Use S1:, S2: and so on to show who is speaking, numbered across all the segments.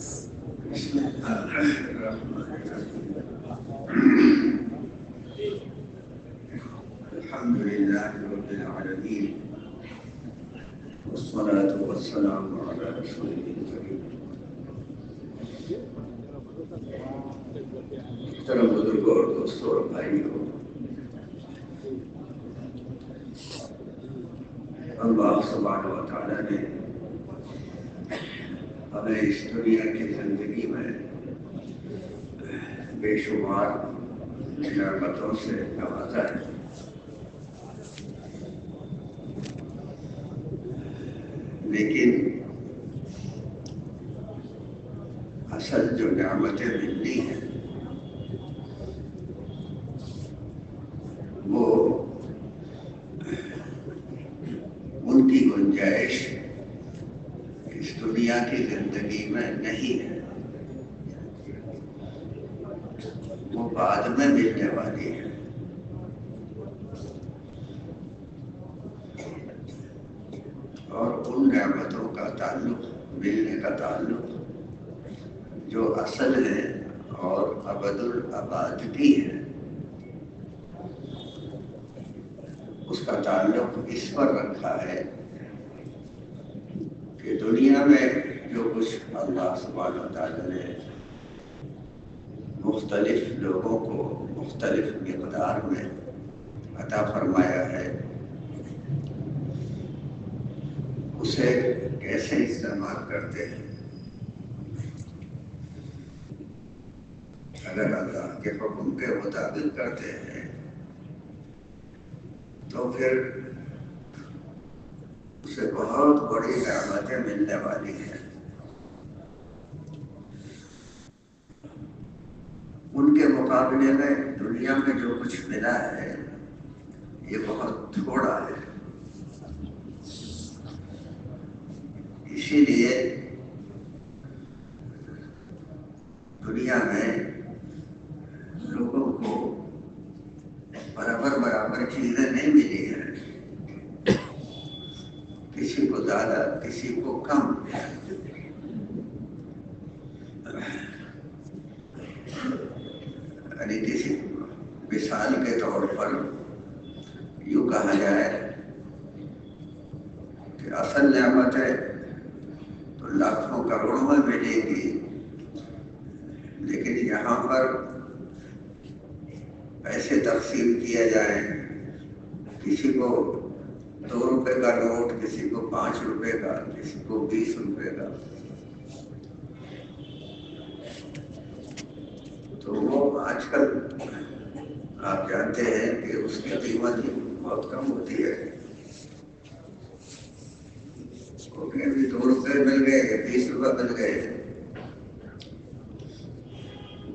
S1: بسم الله الرحمن الرحيم. الحمد لله رب العالمين، والصلاة والسلام على رسوله الكريم. محترم بزرگوں اور دوستوں اور بھائیوں، اللہ سبحانہ و تعالیٰ نے ہمیں اس دنیا کی زندگی میں بے شمار نعمتوں سے نوازا ہے، لیکن اصل جو نعمتیں ملنی ہیں وہ ان کی گنجائش اس دنیا کی زندگی میں نہیں ہے، وہ بعد میں ملنے والی ہے۔ اور ان نعمتوں کا تعلق، ملنے کا تعلق جو اصل ہے اور ابد الآباد بھی ہے، اس کا تعلق اس پر رکھا ہے کہ دنیا میں جو کچھ اللہ سبحانہ و تعالیٰ نے مختلف لوگوں کو مختلف مقدار میں عطا فرمایا ہے، اسے کیسے استعمال کرتے ہیں۔ اگر اللہ کے حکم کے مطابق کرتے ہیں تو پھر اسے بہت بڑی نعمتیں ملنے والی ہیں۔ ان کے مقابلے میں دنیا میں جو کچھ ملا ہے یہ بہت تھوڑا ہے، اسی لیے دنیا میں لوگوں کو برابر چیزیں نہیں ملی ہیں، کسی کو زیادہ کسی کو کم۔ یعنی کسی مثال کے طور پر یوں کہا جائے کہ اصل نعمتیں تو لاکھوں کروڑوں میں ملے گی، لیکن یہاں پر پیسے تقسیم کیے جائیں، کسی کو 2 روپے کا نوٹ، کسی کو 5 روپے کا، کسی کو 20 روپے کا، تو وہ آج کل آپ جانتے ہیں کہ اس کی قیمت بہت کم ہوتی ہے۔ ابھی 2 روپے مل گئے، 20 روپے مل گئے،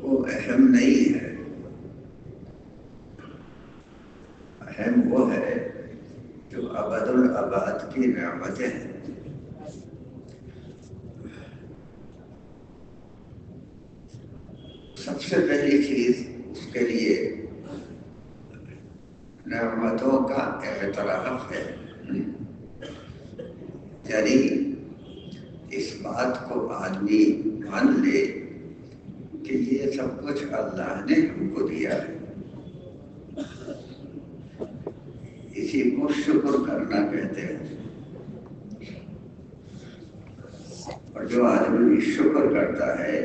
S1: وہ اہم نہیں ہے۔ اہم وہ ہے جو ابد الآباد کی نعمتیں ہیں۔ سب سے پہلی چیز اس کے لیے نعمتوں کا اعتراف ہے، یعنی اس بات کو آدمی مان لے کہ یہ سب کچھ اللہ نے ہم کو دیا ہے، اسی کو شکر کرنا کہتے ہیں۔ اور جو آدمی شکر کرتا ہے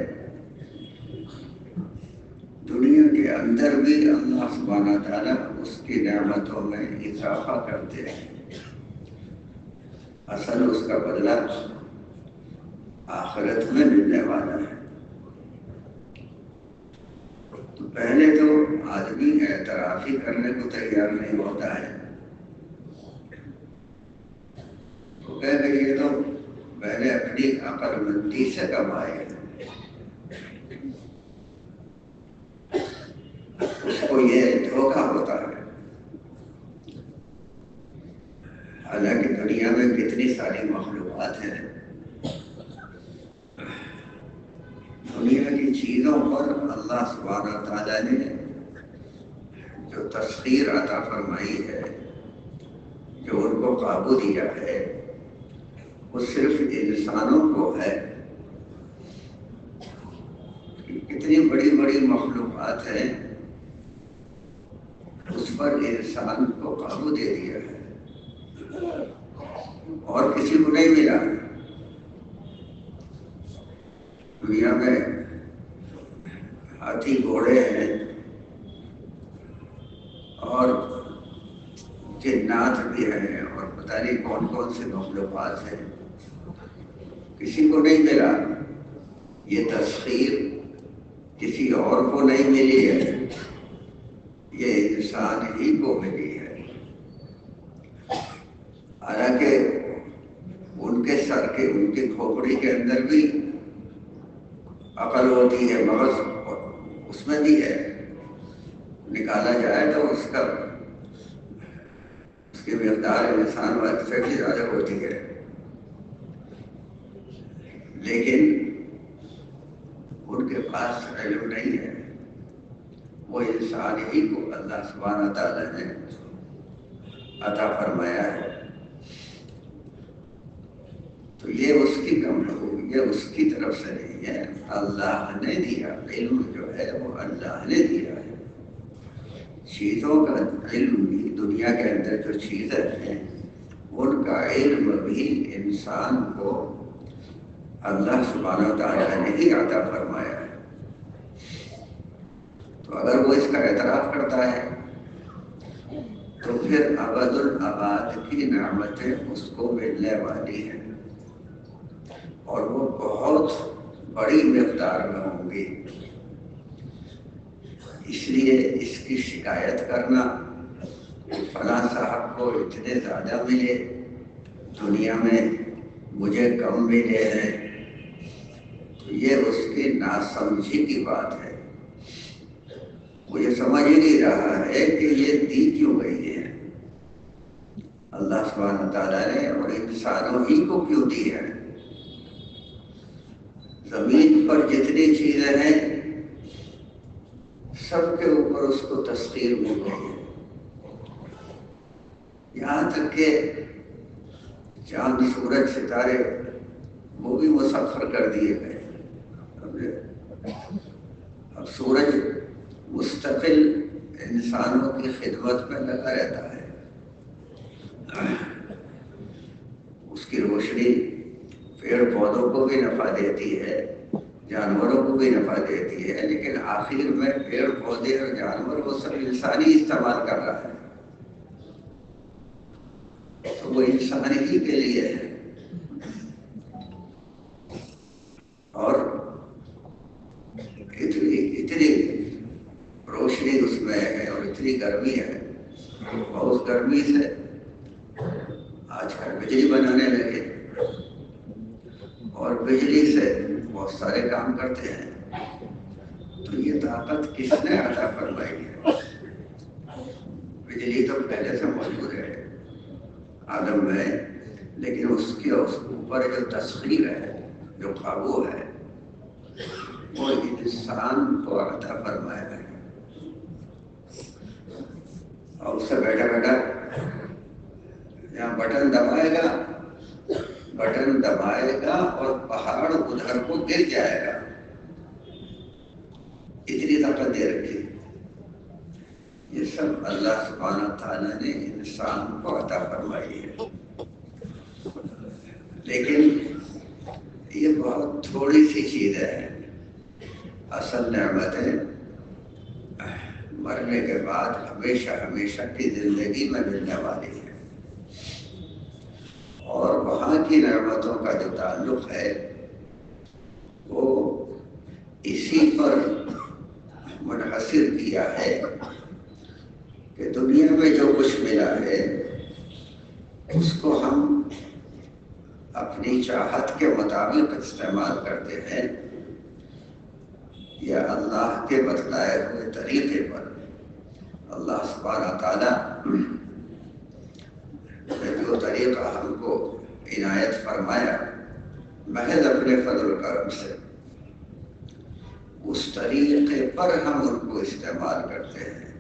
S1: دنیا کے اندر بھی اللہ سبحانہ تعالیٰ اس کی نعمتوں میں اضافہ کرتے ہیں۔ اصل اس کا بدلہ آخرت میں ملنے والا ہے۔ تو پہلے تو آدمی اعتراف ہی کرنے کو تیار نہیں ہوتا ہے، تو کہتے یہ تو میں نے اپنی عقل مندی سے کمائے، اس کو یہ دھوکہ ہوتا ہے۔ حالانکہ دنیا میں کتنی ساری مخلوقات ہیں، دنیا کی چیزوں پر اللہ سبحانہ تعالیٰ نے جو تسخیر عطا فرمائی ہے، جو ان کو قابو دیا ہے، وہ صرف انسانوں کو ہے۔ اتنی بڑی بڑی مخلوقات ہیں، اس پر انسان کو قابو دے دیا ہے اور کسی کو نہیں ملا۔ دنیا میں ہاتھی گھوڑے ہیں اور جنات بھی ہیں اور پتہ نہیں کون کون سے مخلوقات ہیں، کسی کو نہیں ملا۔ یہ تسخیر کسی اور کو نہیں ملی ہے، یہ انسان ہی کو ملی ہے۔ حالانکہ ان کے سر کے، ان کی کھوپڑی کے اندر بھی عقل ہوتی ہے، مغز اس میں بھی ہے، نکالا جائے تو اس کی مقدار انسان والے سے بھی زیادہ ہوتی ہے، لیکن ان کے پاس علم نہیں ہے۔ وہ انسان ہی کو اللہ سبحانہ تعالیٰ نے عطا فرمایا ہے، تو یہ اس کی یہ اس کی طرف سے نہیں ہے، اللہ نے دیا۔ علم جو ہے وہ اللہ نے دیا ہے۔ چیزوں کا علم بھی، دنیا کے اندر جو چیزیں ہیں ان کا علم بھی انسان کو اللہ سبحانہ تعالیٰ نے ہی عطا فرمایا ہے۔ تو اگر وہ اس کا اعتراف کرتا ہے تو پھر ابد الآباد کی نعمتیں اس کو ملنے والی ہیں اور وہ بہت بڑی مقدار میں ہوں گی۔ اس لیے اس کی شکایت کرنا فلاں صاحب کو اتنے زیادہ ملے، دنیا میں مجھے کم ملے ہیں، تو یہ اس کی ناسمجھی کی بات ہے۔ وہ یہ سمجھ ہی نہیں رہا ہے کہ یہ دی کیوں گئی ہے، اللہ سبحانہ تعالیٰ نے اور انسانوں ہی کو کیوں دی ہے۔ زمین پر جتنی چیزیں ہیں سب کے اوپر اس کو تسخیر مل گئی ہے، یہاں تک کہ چاند سورج ستارے وہ بھی مسخر کر دیے گئے۔ اب سورج مستقل انسانوں کی خدمت میں لگا رہتا ہے، اس کی روشنی پیڑ پودوں کو بھی نفع دیتی ہے، جانوروں کو بھی نفع دیتی ہے، لیکن آخر میں پیڑ پودے اور جانور وہ سب انسانی استعمال کر رہا ہے، تو وہ انسان ہی کے لیے ہے۔ اور اتنی روشنی اس میں ہے اور اتنی گرمی ہے، اور اس گرمی سے آج کل بجلی بنانے لگے اور بجلی سے بہت سارے کام کرتے ہیں۔ تو یہ طاقت کس نے عطا فرمائی ہے؟ بجلی تو پہلے سے موجود ہے عالم میں، لیکن اس کے اوپر جو تسخیر ہے، جو قابو ہے، وہ انسان کو عطا فرمایا ہے۔ اور اس سے بیٹھا بیٹھا یہاں بٹن دبائے گا اور پہاڑ ادھر کو گر جائے گا، اتنی طاقت دے رکھی۔ یہ سب اللہ سبحانہ تعالیٰ نے انسان کو عطا فرمائی ہے، لیکن یہ بہت تھوڑی سی چیز ہے۔ اصل نعمتیں مرنے کے بعد ہمیشہ ہمیشہ کی زندگی میں ملنے والی ہے، اور وہاں کی نعمتوں کا جو تعلق ہے وہ اسی پر منحصر کیا ہے کہ دنیا میں جو کچھ ملا ہے اس کو ہم اپنی چاہت کے مطابق استعمال کرتے ہیں یا اللہ کے بتلائے ہوئے طریقے پر۔ اللہ سبحانہ تعالیٰ نے جو طریقہ ہم کو عنایت فرمایا محض اپنے فضل و کرم سے، اس طریقے پر ہم ان کو استعمال کرتے ہیں،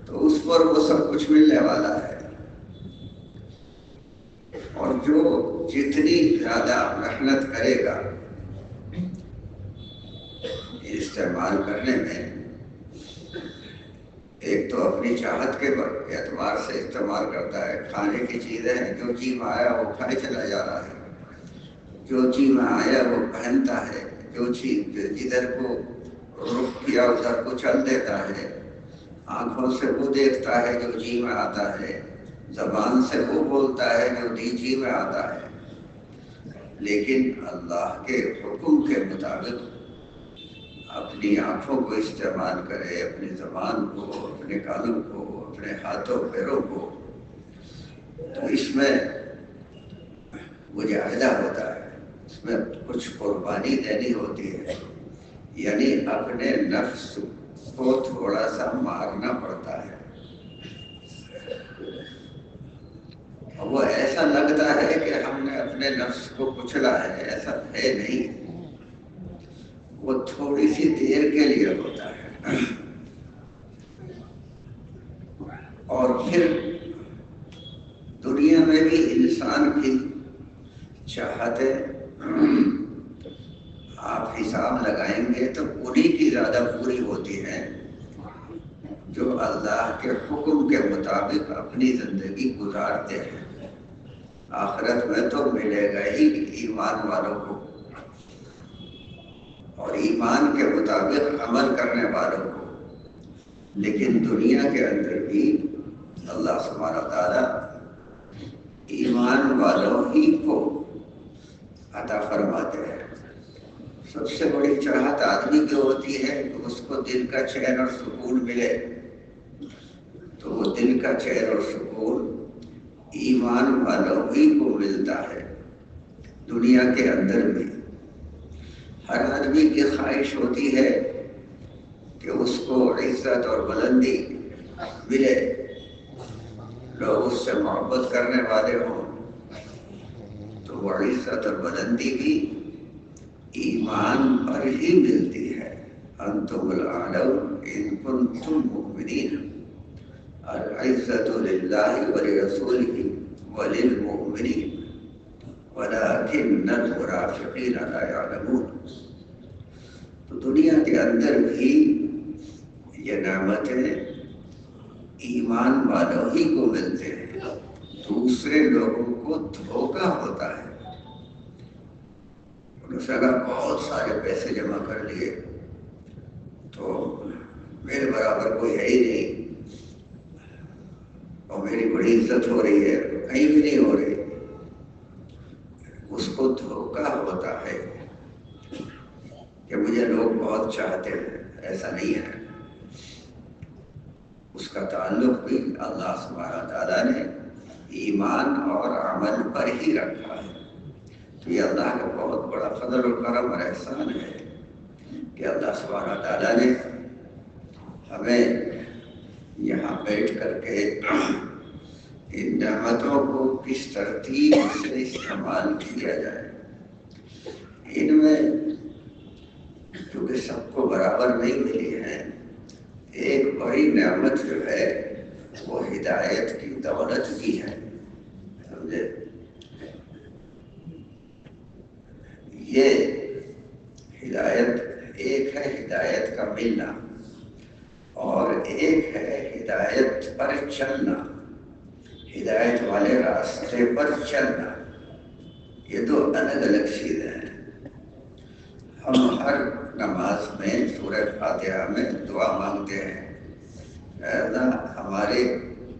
S1: تو اس پر وہ سب کچھ ملنے والا ہے۔ اور جو جتنی زیادہ محنت کرے گا استعمال کرنے میں ایک تو اپنی چاہت کے اعتبار سے استعمال کرتا ہے. کھانے کی چیزیں ہیں، جو جی میں آیا وہ کھائے چلا جا رہا ہے، جو جی میں آیا وہ پہنتا ہے، جو چیز جدھر کو رخ کیا ادھر کو چل دیتا ہے. آنکھوں سے وہ دیکھتا ہے جو جی میں آتا ہے، زبان سے وہ بولتا ہے جو جی میں آتا ہے. لیکن اللہ کے حکم کے مطابق اپنی آنکھوں کو استعمال کرے، اپنی زبان کو، اپنے کانوں کو، اپنے ہاتھوں پیروں کو، تو اس میں مجاہدہ ہوتا ہے، اس میں کچھ قربانی دینی ہوتی ہے. یعنی اپنے نفس کو تھوڑا سا مارنا پڑتا ہے. وہ ایسا لگتا ہے کہ ہم نے اپنے نفس کو کچلا ہے، ایسا ہے نہیں. وہ تھوڑی سی دیر کے لیے ہوتا ہے، اور پھر دنیا میں بھی انسان کی چاہتے آپ حساب لگائیں گے تو انہی کی زیادہ پوری ہوتی ہے جو اللہ کے حکم کے مطابق اپنی زندگی گزارتے ہیں. آخرت میں تو ملے گا ہی ایمان والوں کو، اور ایمان کے مطابق عمل کرنے والوں کو. لیکن دنیا کے اندر بھی اللہ سبحانہ و تعالی ایمان والوں ہی کو عطا فرماتے ہیں. سب سے بڑی چاہت آدمی کی ہوتی ہے کہ اس کو دل کا چین اور سکون ملے. تو وہ دل کا چین اور سکون ایمان والوں ہی کو ملتا ہے. دنیا کے اندر بھی ہر آدمی کی خواہش ہوتی ہے کہ اس کو عزت اور بلندی ملے، لوگ اس سے محبت کرنے والے ہوں. تو وہ عزت اور بلندی بھی ایمان پر ہی ملتی ہے. انتم الاعلون ان کنتم مؤمنین. العزت للہ ولرسولہ وللمؤمنین ولكن المنافقین لا يعلمون. تو دنیا کے اندر بھی یہ نعمتیں ایمان والوں ہی کو ملتے ہیں، دوسرے لوگوں کو دھوکہ ہوتا ہے. انہوں نے اگر بہت سارے پیسے جمع کر لیے تو میرے برابر کوئی ہے ہی نہیں، اور میری بڑی عزت ہو رہی ہے، کہیں بھی نہیں ہو رہی. اس کو دھوکہ ہوتا ہے کہ مجھے لوگ بہت چاہتے ہیں. ایسا نہیں ہے. اس کا تعلق بھی اللہ سبحانہ تعالیٰ نے ایمان اور عمل پر ہی رکھا ہے. تو یہ اللہ کا بہت بڑا فضل و کرم اور احسان ہے کہ اللہ سبحانہ تعالیٰ نے ہمیں یہاں بیٹھ کر کے ان نعمتوں کو کس ترتیب سے استعمال کیا جائے. ان میں کیونکہ سب کو برابر نہیں ملی ہے، ایک بڑی نعمت جو ہے وہ ہدایت کی دولت کی ہے. سمجھے؟ یہ ہدایت ایک ہے ہدایت کا ملنا، اور ایک ہے ہدایت پر چلنا، ہدایت والے راستے پر چلنا. یہ دو الگ الگ چیزیں ہیں. ہم ہر نماز میں سورہ فاتحہ میں دعا مانگتے ہیں، اے اللہ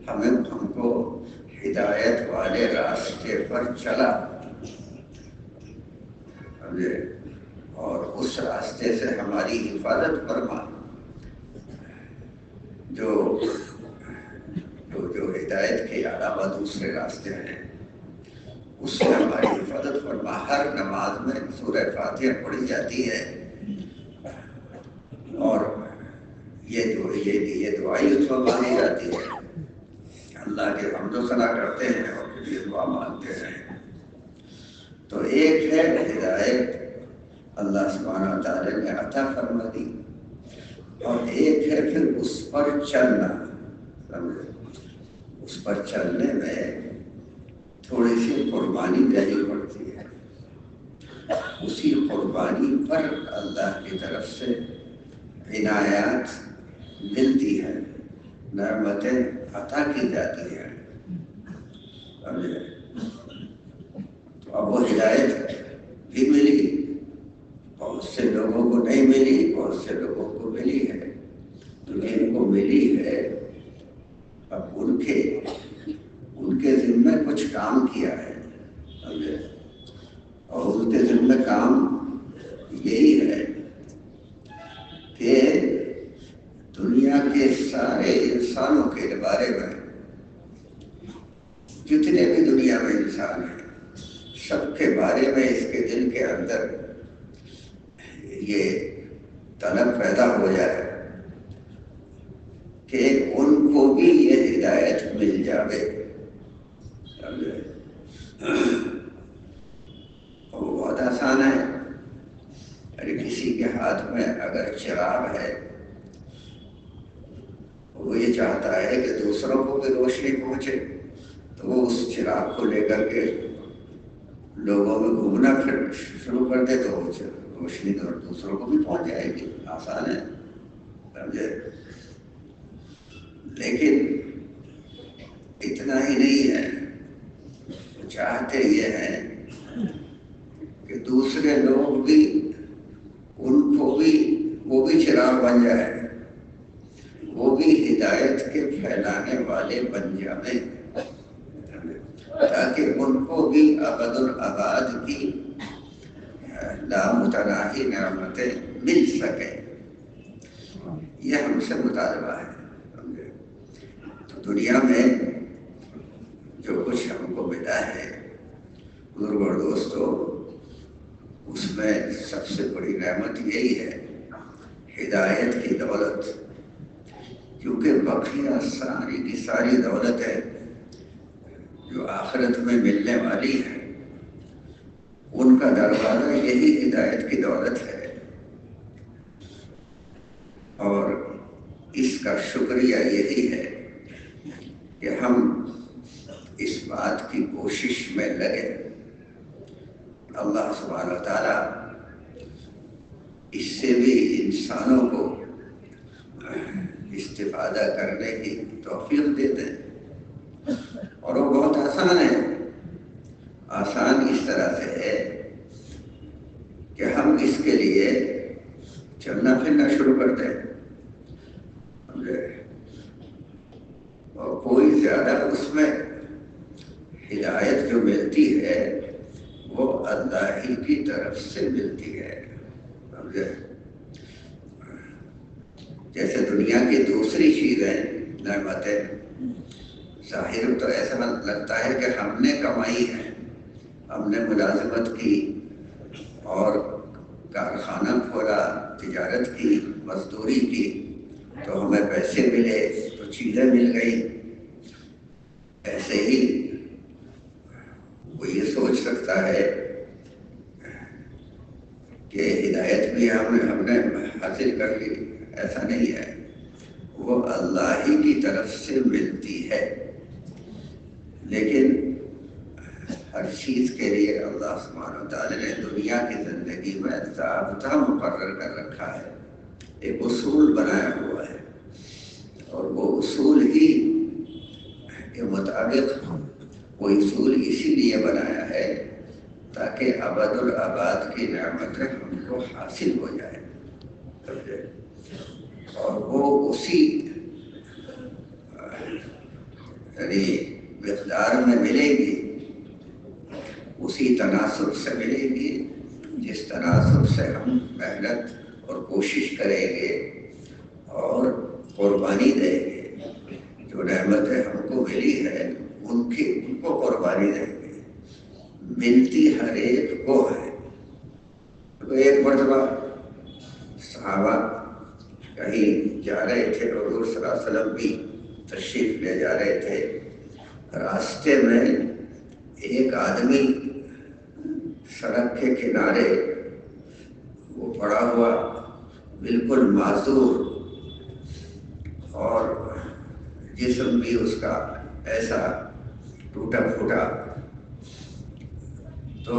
S1: ہم کو ہدایت والے راستے پر چلا، اور اس راستے سے ہماری حفاظت فرما. جو ہدایت کے علاوہ دوسرے راستے ہیں اس سے ہماری حفاظت فرما. ہر نماز میں سورہ فاتحہ پڑھی جاتی ہے، اور یہ دعائی اس میں مانی جاتی ہے. اللہ کے حمد و ثنا کرتے ہیں اور پھر یہ دعا مانگتے ہیں. تو ایک ہے ہدایت اللہ سبحانہ تعالیٰ نے عطا فرما دی، اور ایک ہے پھر اس پر چلنا. اس پر چلنے میں تھوڑی سی قربانی دینی پڑتی ہے. اسی قربانی پر اللہ کی طرف سے عنایات ملتی ہیں، نعمتیں عطا کی جاتی ہیں. تو اب وہ ہدایت بھی ملی، بہت سے لوگوں کو نہیں ملی، بہت سے لوگوں کو ملی ہے. تو جن کو ملی ہے اب ان کے ذمہ کچھ کام کیا ہے، اور ان کے ذمہ کام یہی ہے کہ دنیا کے سارے انسانوں کے بارے میں، جتنے بھی دنیا میں انسان ہیں سب کے بارے میں اس کے دل کے اندر یہ طلب پیدا ہو جائے کہ ان کو بھی یہ ہدایت مل جاوے. اور وہ بہت آسان ہے. ارے کسی کے ہاتھ میں اگر چراغ ہے، وہ یہ چاہتا ہے کہ دوسروں کو بھی روشنی پہنچے، تو وہ اس چراغ کو لے کر کے لوگوں میں گھومنا پھر شروع کر دے تو روشنی دوسروں کو بھی پہنچ جائے گی. آسان ہے، سمجھے. لیکن اتنا ہی نہیں ہے، وہ چاہتے یہ ہیں کہ دوسرے لوگ بھی ان کو بھی وہ بھی چراغ بن جائے، وہ بھی ہدایت کے پھیلانے والے بن جائیں، تاکہ ان کو بھی ابد الآباد کی لامتناہی نعمتیں مل سکیں. یہ ہم سے مطالبہ ہے. تو دنیا میں جو کچھ ہم کو ملا ہے بزرگ اور دوستو، اس میں سب سے بڑی نعمت یہی ہے، ہدایت کی دولت. کیونکہ بقیہ ساری کی ساری دولت ہے جو آخرت میں ملنے والی ہے، ان کا دروازہ یہی ہدایت کی دولت ہے. اور اس کا شکریہ یہی ہے کہ ہم اس بات کی کوشش میں لگے. اللہ سبحانہ و تعالیٰ اس سے بھی انسانوں کو استفادہ کرنے کی توفیق دے دیں. اور وہ بہت آسان ہے. آسان اس طرح سے ہے کہ ہم اس کے لیے چلنا پھرنا شروع کر دیں. اور کوئی زیادہ اس میں ہدایت جو ملتی ہے وہ اللہ ہی کی طرف سے ملتی ہے. جیسے دنیا کی دوسری چیزیں نعمتیں ظاہر تو ایسا لگتا ہے کہ ہم نے کمائی ہے، ہم نے ملازمت کی اور کارخانہ کھولا، تجارت کی، مزدوری کی، تو ہمیں پیسے ملے، تو چیزیں مل گئی. ایسے ہی وہ یہ سوچ سکتا ہے کہ ہدایت بھی ہم نے حاصل کر لی. ایسا نہیں ہے، وہ اللہ ہی کی طرف سے ملتی ہے. لیکن ہر چیز کے لیے اللہ سبحانہ و تعالی نے دنیا کی زندگی میں ضابطہ مقرر کر رکھا ہے، ایک اصول بنایا ہوا ہے. اور وہ اصول ہی کے مطابق وہ اصول اسی لیے بنایا ہے تاکہ ابد الآباد کی نعمتیں ہم کو حاصل ہو جائے. اور وہ اسی یعنی مقدار میں ملے گی، اسی تناسب سے ملے گی جس تناسب سے ہم محنت اور کوشش کریں گے اور قربانی دیں گے. جو نعمتیں ہم کو ملی ہے ان کو قربانی دیں گے. ملتی ہر ایک کو ہے. تو ایک مرتبہ صحابہ کہیں جا رہے تھے، حضور صلی اللہ علیہ وسلم بھی تشریف لے جا رہے تھے. راستے میں ایک آدمی سڑک کے کنارے وہ پڑا ہوا، بالکل معذور، اور جسم بھی اس کا ایسا ٹوٹا پھوٹا. تو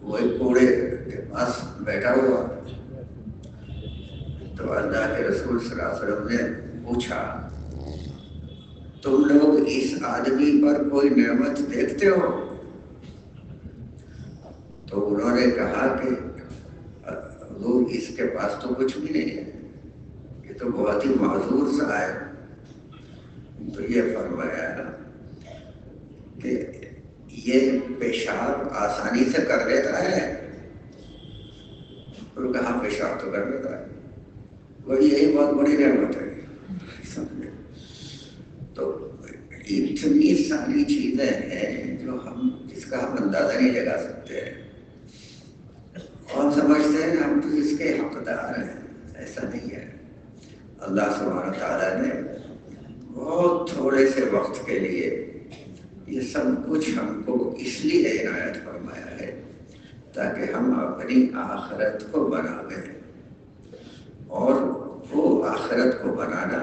S1: وہ ایک کوڑے کے پاس بیٹھا ہوا. تو اللہ کے رسول صلی اللہ علیہ وسلم نے پوچھا تم لوگ اس آدمی پر کوئی نعمت دیکھتے ہو؟ تو انہوں نے کہا کہ حضور اس کے پاس تو کچھ بھی نہیں ہے، یہ تو بہت ہی معذور سا ہے۔ تو یہ فرمایا کہ یہ پیشاب آسانی سے کر لیتا ہے؟ تو کہا پیشاب تو کر لیتا ہے، وہی یہی بہت بڑی نعمت ہے۔ سمجھے؟ تو اتنی ساری چیزیں ہیں جو جس کا ہم اندازہ نہیں لگا سکتے ہیں، اور سمجھتے ہیں ہم تو اس کے حقدار ہیں۔ ایسا نہیں ہے۔ اللہ سبحانہ تعالیٰ نے بہت تھوڑے سے وقت کے لیے یہ سب کچھ ہم کو اس لیے عنایت فرمایا ہے تاکہ ہم اپنی آخرت کو بنائیں، اور وہ آخرت کو بنانا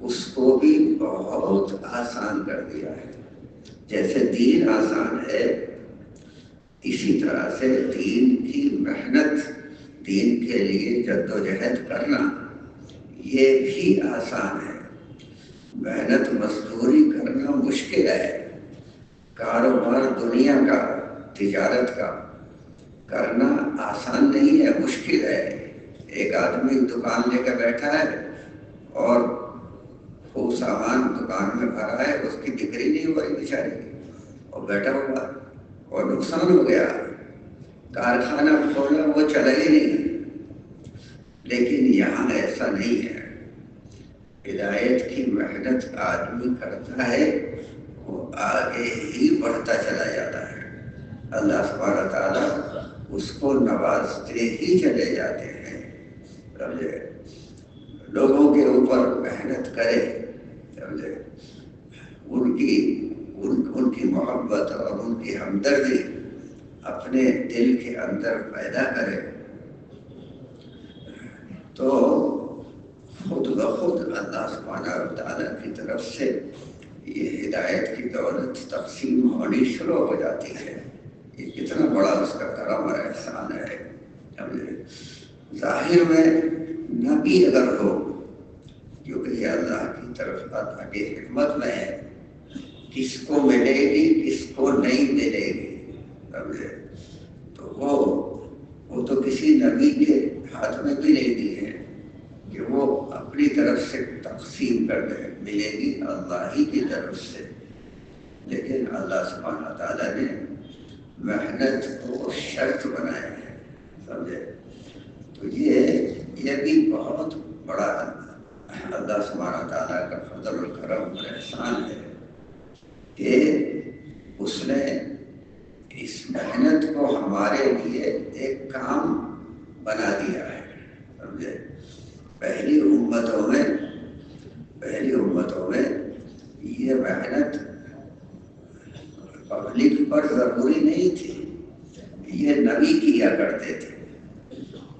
S1: اس کو بھی بہت آسان کر دیا ہے۔ جیسے دین آسان ہے، اسی طرح سے دین کی محنت، دین کے لیے جدوجہد کرنا یہ بھی آسان ہے۔ محنت مزدوری کرنا مشکل ہے۔ کاروبار دنیا کا، تجارت کا کرنا آسان نہیں ہے، مشکل ہے۔ ایک آدمی دکان لے کر بیٹھا ہے اور وہ سامان دکان میں بھرا ہے، اس کی بکری نہیں ہو رہی بیچاری، اور بیٹھا ہوا اور نقصان ہو گیا۔ کارخانہ کھولا، وہ چلا ہی نہیں۔ لیکن یہاں ایسا نہیں ہے۔ ہدایت کی محنت آدمی کرتا ہے، وہ آگے ہی بڑھتا چلا جاتا ہے۔ اللہ سبحانہ تعالیٰ اس کو نوازتے ہی چلے جاتے ہیں۔ سمجھے؟ لوگوں کے اوپر محنت کرے، سمجھے؟ ان کی محبت اور ان کی ہمدردی اپنے دل کے اندر پیدا کرے تو خود بخود اللہ سبحانہ تعالیٰ کی طرف سے یہ ہدایت کی دولت تقسیم ہونی شروع ہو جاتی ہے۔ یہ کتنا بڑا اس کا کرم اور احسان ہے۔ ظاہر میں نبی اگر ہو، کیونکہ یہ اللہ کی طرف اللہ کی حکمت میں ہے، کس کو ملے گی کس کو نہیں ملے گی، تو وہ تو کسی نبی کے ہاتھ میں بھی نہیں دی ہے کہ وہ اپنی طرف سے تقسیم کر دے، ملے گی اللہ ہی کی طرف سے۔ لیکن اللہ سبحانہ تعالیٰ نے محنت کو شرط بنایا ہے، سمجھے؟ تو یہ بھی بہت بڑا اللہ سبحانہ تعالیٰ کا فضل و کرم اور احسان ہے کہ اس نے اس محنت کو ہمارے لیے ایک کام بنا دیا ہے، سمجھے؟ پہلی امتوں میں یہ محنت پبلک پر ضروری نہیں تھی، یہ نبی کیا کرتے تھے،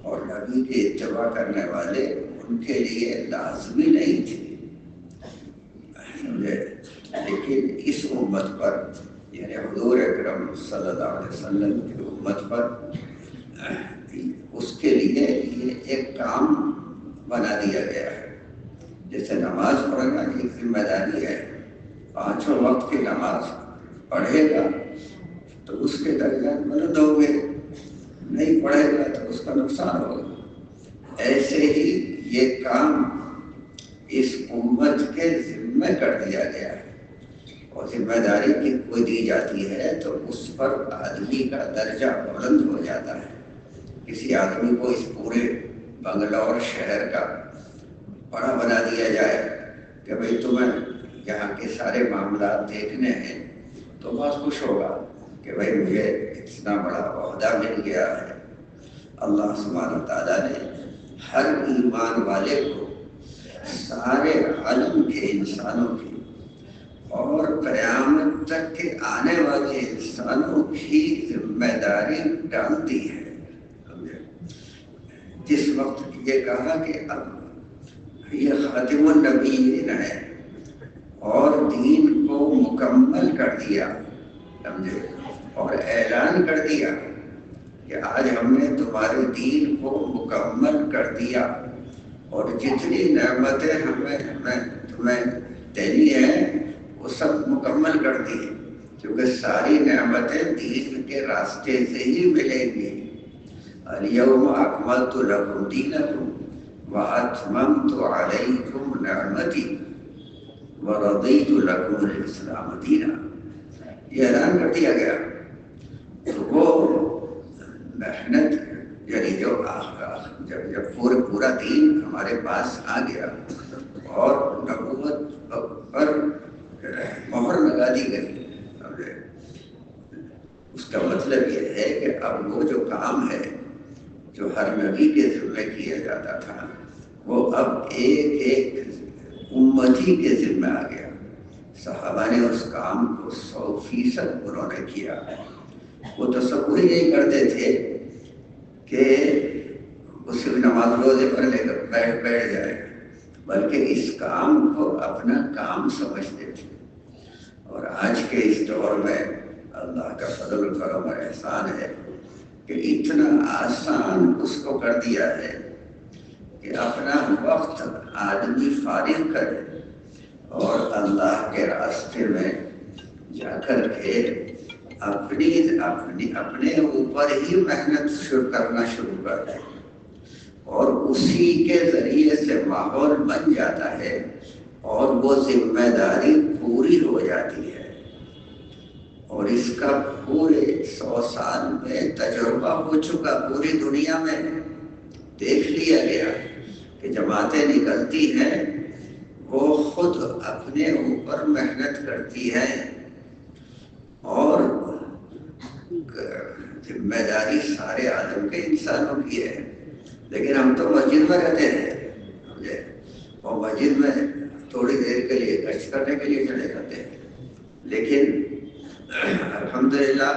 S1: اور نبی کے اتباع کرنے والے ان کے لیے لازمی نہیں تھی، سمجھے؟ لیکن اس امت پر، یعنی حضور اکرم صلی اللہ علیہ وسلم کی امت پر، اس کے لیے یہ ایک کام بنا دیا گیا ہے۔ جیسے نماز پڑھنا ایک ذمہ داری ہے، 5 وقت کی نماز پڑھے گا تو اس کے درجات بلند ہوں گے، نہیں پڑھے گا تو اس کا نقصان ہوگا۔ ایسے ہی یہ کام اس امت کے ذمہ کر دیا گیا ہے، اور ذمہ داری کی کوئی دی جاتی ہے تو اس پر آدمی کا درجہ بلند ہو جاتا ہے۔ کسی آدمی کو اس پورے بنگلور شہر کا بڑا بنا دیا جائے کہ بھئی تمہیں یہاں کے سارے معاملات دیکھنے ہیں، تو بہت خوش ہوگا کہ بھئی مجھے اتنا بڑا عہدہ مل گیا ہے۔ اللہ سبحانہ تعالیٰ نے ہر ایمان والے کو سارے عالم کے انسانوں کی اور قیامت تک کے آنے والے انسانوں کی ذمہ داری ڈال دی ہے۔ جس وقت یہ کہا کہ اب یہ خاتم النبیین ہے اور دین کو مکمل کر دیا، سمجھے؟ اور اعلان کر دیا کہ آج ہم نے تمہارے دین کو مکمل کر دیا، اور جتنی نعمتیں ہمیں تمہیں دینی ہے وہ سب مکمل کر دی، کیونکہ ساری نعمتیں دین کے راستے سے ہی ملیں گی۔ الیوم اکملت لکم دینکم واتممت علیکم نعمتی ورضیت لکم الاسلام دینا، یہ اعلان کر دیا گیا۔ تو وہ محنت یعنی جب پورا دین ہمارے پاس آ گیا اور نبوت پر مہر لگا دی گئی، اس کا مطلب یہ ہے کہ اب وہ جو کام ہے جو ہر نبی کے ذمہ کیا جاتا تھا وہ اب ایک ایک امتی کے ذمہ آ گیا۔ صحابہ نے اس کام کو 100% انہوں نے کیا۔ وہ تصور ہی نہیں کرتے تھے کہ وہ صرف نماز روزے پر لے کر بیٹھ جائے، بلکہ اس کام کو اپنا کام سمجھتے تھے۔ اور آج کے اس دور میں اللہ کا فضل و کرم اور احسان ہے کہ اتنا آسان اس کو کر دیا ہے کہ اپنا وقت آدمی فارغ کرے اور اللہ کے راستے میں جا کر کے اپنے اوپر ہی محنت کرنا شروع کر دے، اور اسی کے ذریعے سے ماحول بن جاتا ہے اور وہ ذمہ داری پوری ہو جاتی ہے۔ اور اس کا پورے 100 سال میں تجربہ ہو چکا، پوری دنیا میں دیکھ لیا گیا کہ جماعتیں نکلتی ہیں وہ خود اپنے اوپر محنت کرتی ہیں اور ذمہ داری سارے عالم کے انسانوں کی ہے، لیکن ہم تو مسجد میں رہتے ہیں اور مسجد میں تھوڑی دیر کے لیے گشت کرنے کے لیے چلے جاتے ہیں، لیکن الحمدللہ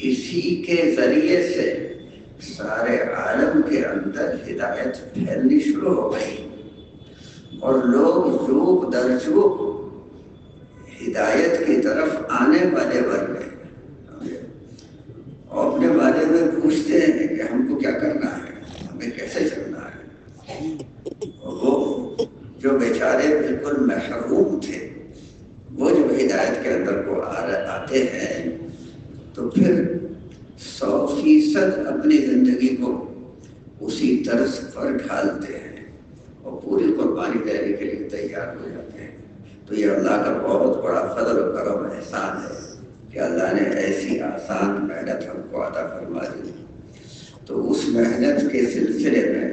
S1: اسی کے ذریعے سے سارے عالم کے اندر ہدایت پھیلنی شروع ہو گئی اور لوگ جوق در جوق ہدایت کی طرف آنے والے بن گئے اور اپنے بارے میں پوچھتے ہیں کہ ہم کو کیا کرنا ہے، ہمیں کیسے چلنا ہے۔ وہ جو بیچارے بالکل محروم تھے وہ جب ہدایت کے اندر کو آتے ہیں تو پھر 100% اپنی زندگی کو اسی طرز پر ڈھالتے ہیں اور پوری قربانی دینے کے لیے تیار ہو جاتے ہیں۔ تو یہ اللہ کا بہت بڑا فضل و کرم احسان ہے کہ اللہ نے ایسی آسان محنت ہم کو عطا فرما دی۔ تو اس محنت کے سلسلے میں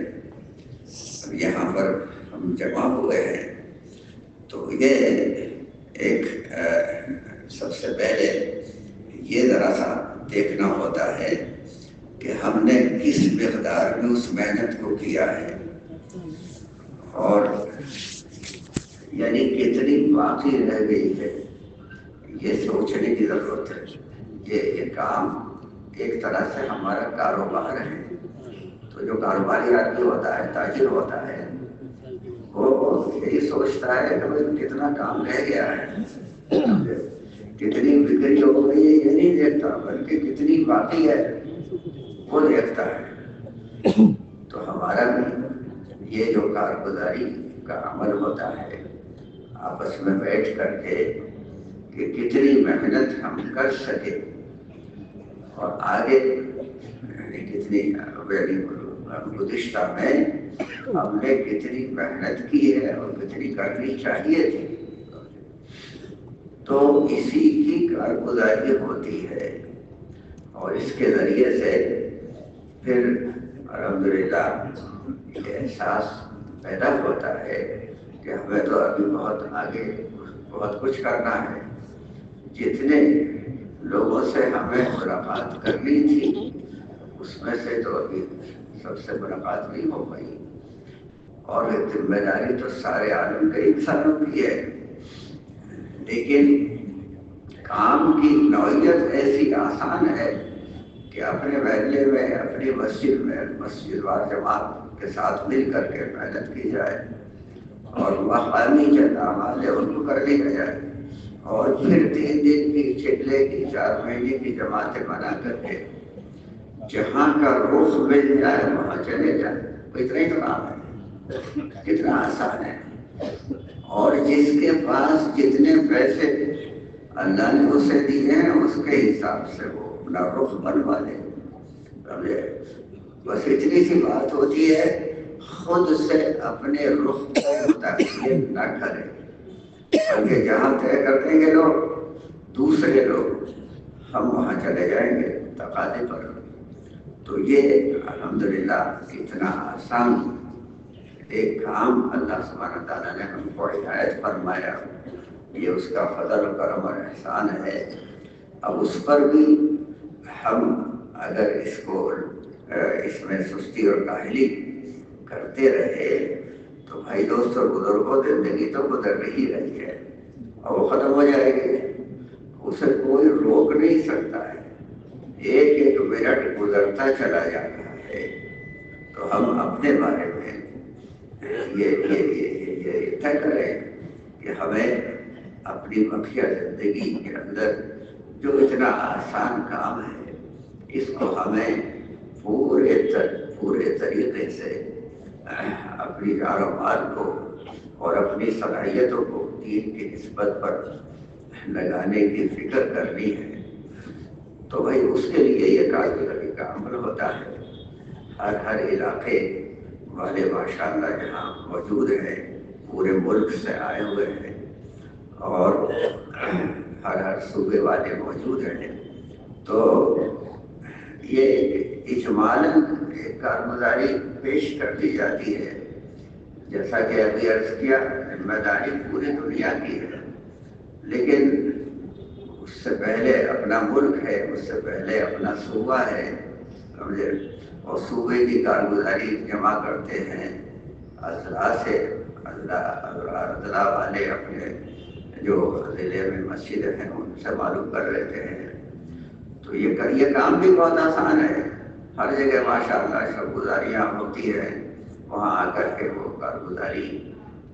S1: اب یہاں پر ہم جمع ہوئے ہیں، تو یہ ایک سب سے پہلے یہ ذرا سا دیکھنا ہوتا ہے کہ ہم نے کس مقدار میں اس محنت کو کیا ہے اور یعنی کتنی باقی رہ گئی ہے، یہ سوچنے کی ضرورت ہے۔ یہ کام ایک طرح سے ہمارا کاروبار ہے، تو جو کاروباری آدمی ہوتا ہے، تاجر ہوتا ہے، وہ یہی سوچتا ہے کہ کتنا کام رہ گیا ہے، کتنی بکری ہو گئی ہے یہ نہیں دیکھتا، بلکہ کتنی باقی ہے وہ دیکھتا ہے۔ تو ہمارا بھی یہ جو کارگزاری کا عمل ہوتا ہے آپس میں بیٹھ کر کے کہ کتنی محنت ہم کر سکے اور آگے کتنی گزشتہ میں ہم نے کتنی محنت کی ہے اور کتنی کرنی چاہیے تھی، تو اسی کی کارگزاری ہوتی ہے اور اس کے ذریعے سے پھر الحمدللہ یہ احساس پیدا ہوتا ہے کہ ہمیں تو ابھی بہت آگے بہت کچھ کرنا ہے۔ جتنے لوگوں سے ہمیں ملاقات کرنی تھی اس میں سے تو ابھی سب سے ملاقات نہیں ہو پائی، اور ذمہ داری تو سارے عالم کے انسانوں کی ہے، لیکن کام کی نوعیت ایسی آسان ہے کہ اپنے محلے میں اپنی مسجد وار جماعت کے ساتھ مل کر کے محنت کی جائے اور مقامی چند اعمال ہے ان کو کر لیا جائے، اور پھر 3 دن کی 4 مہینے کی جماعتیں بنا کر کے جہاں کا رخ مل جائے وہاں چلے جائیں، اتنا ہی تو کام ہے۔ کتنا آسان ہے. اور جس کے پاس جتنے پیسے اللہ نے اسے دیے ہیں اس کے حساب سے وہ اپنا رخ بنوا لے. سمجھے؟ بس اتنی سی بات ہوتی ہے، خود سے اپنے رخ کو متعین نہ کرے، بلکہ جہاں طے کر دیں گے لوگ، دوسرے لوگ، ہم وہاں چلے جائیں گے تقاضے پر. تو یہ الحمدللہ اتنا آسان ایک کام اللہ سبحانہ تعالیٰ نے ہم کو ہدایت فرمایا، یہ اس کا فضل و کرم اور احسان ہے. اب اس پر بھی ہم اگر اس میں سستی اور کاہلی کرتے رہے تو بھائی دوست اور بزرگوں، زندگی تو گزر رہی رہی ہے اور وہ ختم ہو جائے گی، اسے کوئی روک نہیں سکتا ہے. ایک ایک منٹ گزرتا چلا جاتا ہے. تو ہم اپنے بارے میں یہ طے کریں کہ ہمیں اپنی بقیہ زندگی کے اندر جو اتنا آسان کام ہے، اس کو ہمیں پورے طریقے سے اپنی جان و مال کو اور اپنی صلاحیتوں کو دین کی نسبت پر لگانے کی فکر کرنی ہے. تو بھائی اس کے لیے یہ کارگزاری کا عمل ہوتا ہے. ہر علاقے والے ماشاءاللہ جہاں موجود ہیں، پورے ملک سے آئے ہوئے ہیں، اور ہر صوبے والے موجود ہیں. تو یہ اجمالاً ایک کارگزاری پیش کر دی جاتی ہے. جیسا کہ ابھی عرض کیا، ذمہ داری پوری دنیا کی ہے، لیکن اس سے پہلے اپنا ملک ہے، اس سے پہلے اپنا صوبہ ہے. سمجھے؟ اور صوبے کی کارگزاری جمع کرتے ہیں اضلاع سے. اضلاع والے اپنے جو ضلع میں مسجد ہیں ان سے معلوم کر لیتے ہیں. تو یہ کام بھی بہت آسان ہے. ہر جگہ ماشاءاللہ شب گزاریاں ہوتی ہیں، وہاں آ کر کے وہ کارگزاری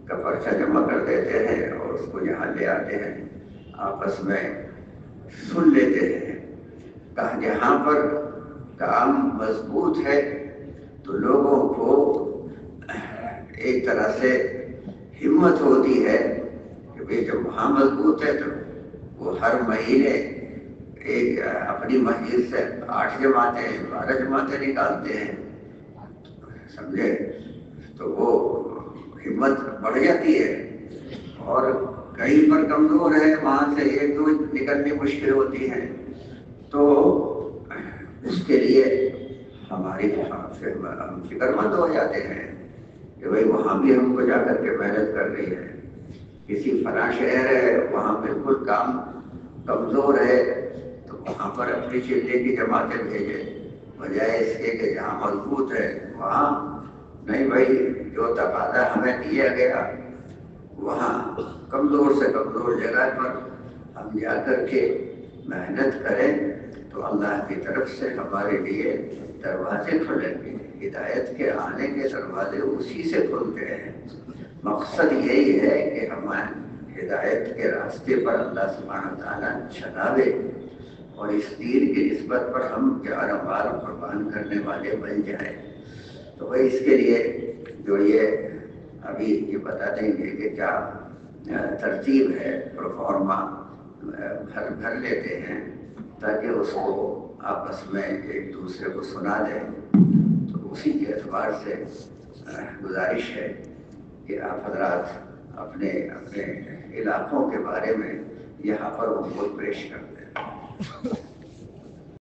S1: کا پرچہ جمع کر دیتے ہیں اور اس کو یہاں لے آتے ہیں، آپس میں سن لیتے ہیں. جہاں پر کام مضبوط ہے تو لوگوں کو ایک طرح سے ہمت ہوتی ہے کہ بھئی جب وہاں مضبوط ہے تو وہ ہر مہینے ایک اپنی مسجد سے 8 جماعتیں 12 جماعتیں نکالتے ہیں. سمجھے؟ تو وہ ہمت بڑھ جاتی ہے. اور کہیں پر کمزور ہے، وہاں سے 1-2 نکلنی مشکل ہوتی ہیں. تو اس کے لیے ہم فکر مند ہو جاتے ہیں کہ بھئی وہاں بھی ہم کو جا کر کے محنت کر رہی ہے. کسی فلاں شہر ہے، وہاں بالکل کام کمزور ہے، تو وہاں پر اپنی چلے کی جماعتیں بھیجے، بجائے اس کے کہ جہاں مضبوط ہے وہاں نہیں. بھائی جو تقاضا ہمیں دیا گیا وہاں کمزور سے کمزور جگہ پر ہم جا کر کے محنت کریں تو اللہ کی طرف سے ہمارے لیے دروازے کھلیں گے. ہدایت کے آنے کے دروازے اسی سے کھلتے ہیں. مقصد یہی ہے کہ ہمیں ہدایت کے راستے پر اللہ سبحانہ تعالیٰ چلاوے اور اس دین کی نسبت پر ہم جان و مال قربان کرنے والے بن جائیں. تو بھائی اس کے لیے جو یہ ابھی یہ بتا دیں گے کہ کیا ترتیب ہے، پروفارما بھر لیتے ہیں تاکہ اس کو آپس میں ایک دوسرے کو سنا دیں. تو اسی کے اعتبار سے گزارش ہے کہ آپ حضرات اپنے علاقوں کے بارے میں یہاں پر وہ پیش کرتے ہیں.